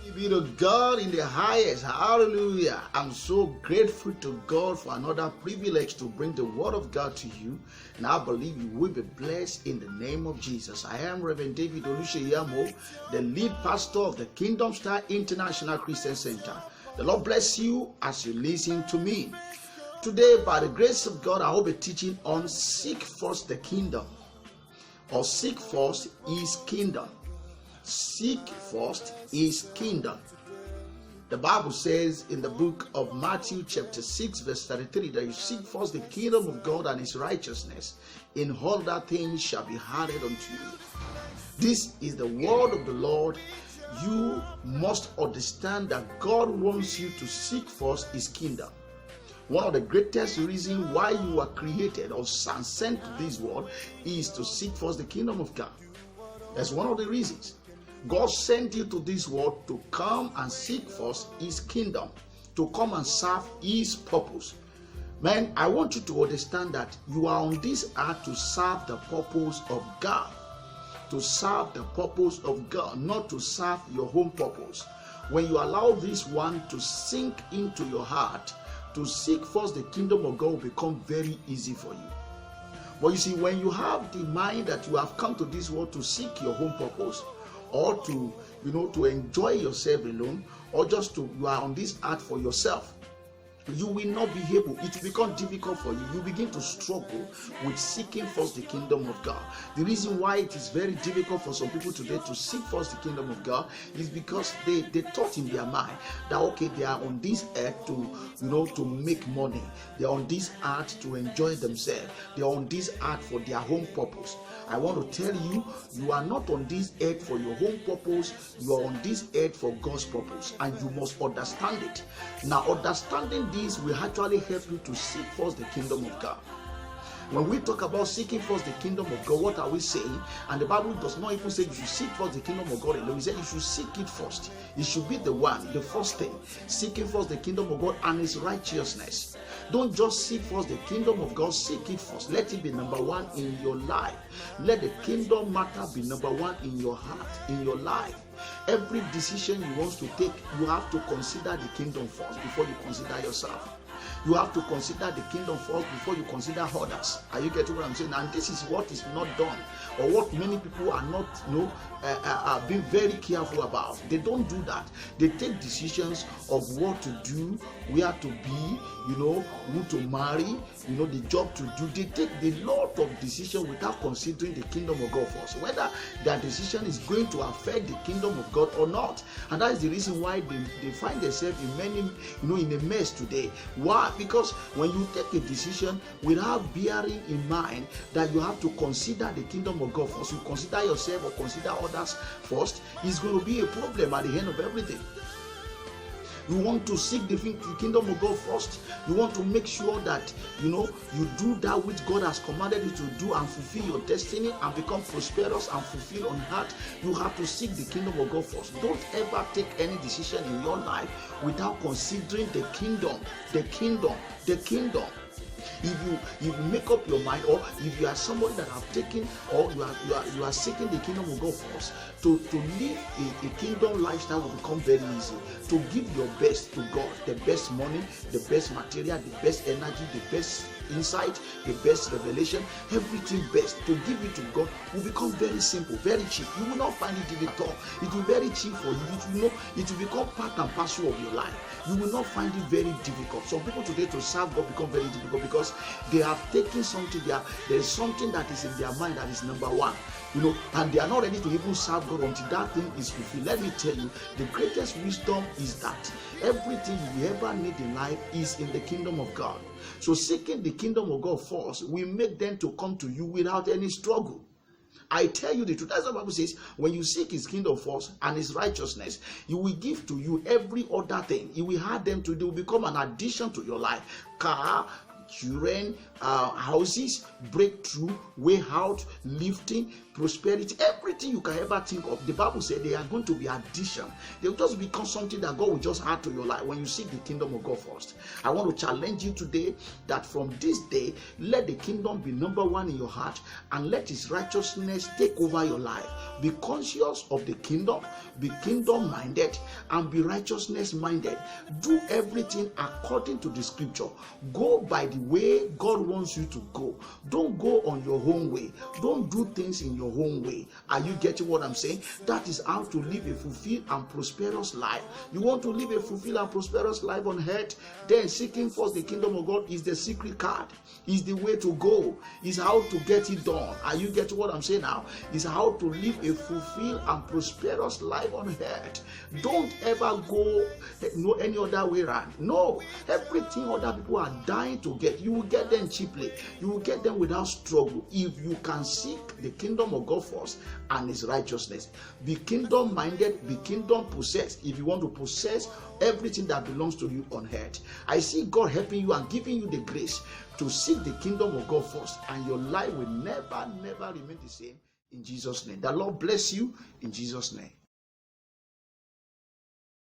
Be to God in the highest. Hallelujah. I'm so grateful to God for another privilege to bring the word of God to you. And I believe you will be blessed in the name of Jesus. I am Reverend David Olusheyamo, the lead pastor of the Kingdom Star International Christian Center. The Lord bless you as you listen to me. Today, by the grace of God, I will be teaching on Seek First the Kingdom, or Seek First His Kingdom. Seek first His kingdom. The Bible says in the book of Matthew chapter 6 verse 33 that you seek first the kingdom of God and His righteousness, in all that things shall be added unto you. This is the word of the Lord. You must understand that God wants you to seek first His kingdom. One of the greatest reasons why you are created or sent to this world is to seek first the kingdom of God. That's one of the reasons. God sent you to this world to come and seek first His kingdom, to come and serve His purpose. Man, I want you to understand that you are on this earth to serve the purpose of God. To serve the purpose of God, not to serve your own purpose. When you allow this one to sink into your heart, to seek first the kingdom of God will become very easy for you. But you see, when you have the mind that you have come to this world to seek your own purpose, or to enjoy yourself alone, or just you are on this earth for yourself, you will not be able. It will become difficult for you. You begin to struggle with seeking first the kingdom of God. The reason why it is very difficult for some people today to seek first the kingdom of God is because they thought in their mind that okay, they are on this earth to make money. They are on this earth to enjoy themselves. They are on this earth for their own purpose. I want to tell you, you are not on this earth for your own purpose. You are on this earth for God's purpose, and you must understand it. Now, understanding this will actually help you to seek first the kingdom of God. When we talk about seeking first the kingdom of God, what are we saying? And the Bible does not even say you should seek first the kingdom of God alone. It said you should seek it first. It should be the first thing. Seeking first the kingdom of God and His righteousness. Don't just seek first the kingdom of God, seek it first. Let it be number one in your life. Let the kingdom matter be number one in your heart, in your life. Every decision you want to take, you have to consider the kingdom first before you consider yourself. You have to consider the kingdom first before you consider others. Are you getting what I'm saying? And this is what is not done, or what many people are not being very careful about. They don't do that. They take decisions of what to do, where to be, who to marry, the job to do. They take a lot of decisions without considering the kingdom of God first, whether their decision is going to affect the kingdom of God or not. And that is the reason why they find themselves in many, in a mess today. Why? Because when you take a decision without bearing in mind that you have to consider the kingdom of God first, you consider yourself or consider others first, it's going to be a problem at the end of everything. You want to seek the kingdom of God first. You want to make sure that you do that which God has commanded you to do and fulfill your destiny and become prosperous and fulfilled on earth. You have to seek the kingdom of God first. Don't ever take any decision in your life without considering the kingdom. If you make up your mind, or if you are somebody that have taken, or you are seeking the kingdom of God first, to live a kingdom lifestyle will become very easy. To give your best to God, the best money, the best material, the best energy, the best insight, the best revelation, everything best, to give it to God will become very simple, very cheap. You will not find it difficult. It will be very cheap for you. It will become part and parcel of your life. You will not find it very difficult. Some people today to serve God become very difficult because they have taken something there. There is something that is in their mind that is number one. And they are not ready to even serve God until that thing is fulfilled. Let me tell you, the greatest wisdom is that everything you ever need in life is in the kingdom of God. So seeking the kingdom of God first will make them to come to you without any struggle. I tell you the truth. That's what the Bible says. When you seek His kingdom first and His righteousness, He will give to you every other thing. He will add them to you. They will become an addition to your life. Car, children, houses, breakthrough, way out, lifting, prosperity, everything you can ever think of. The Bible said they are going to be addition. They will just become something that God will just add to your life when you seek the kingdom of God first. I want to challenge you today that from this day, let the kingdom be number one in your heart and let his righteousness take over your life. Be conscious of the kingdom, be kingdom minded, and be righteousness minded. Do everything according to the scripture. Go by the way God wants you to go. Don't go on your own way. Don't do things in your own way. Are you getting what I'm saying? That is how to live a fulfilled and prosperous life. You want to live a fulfilled and prosperous life on earth? Then seeking first the kingdom of God is the secret card. Is the way to go. Is how to get it done. Are you getting what I'm saying now? Is how to live a fulfilled and prosperous life on earth. Don't ever go any other way around. No, everything other people are dying to get, you will get them cheaply. You will get them without struggle if you can seek the kingdom of God first and his righteousness. Be kingdom minded, be kingdom possessed if you want to possess everything that belongs to you on earth. I see God helping you and giving you the grace to seek the kingdom of God first, and your life will never remain the same in Jesus' name. The Lord bless you in Jesus' name.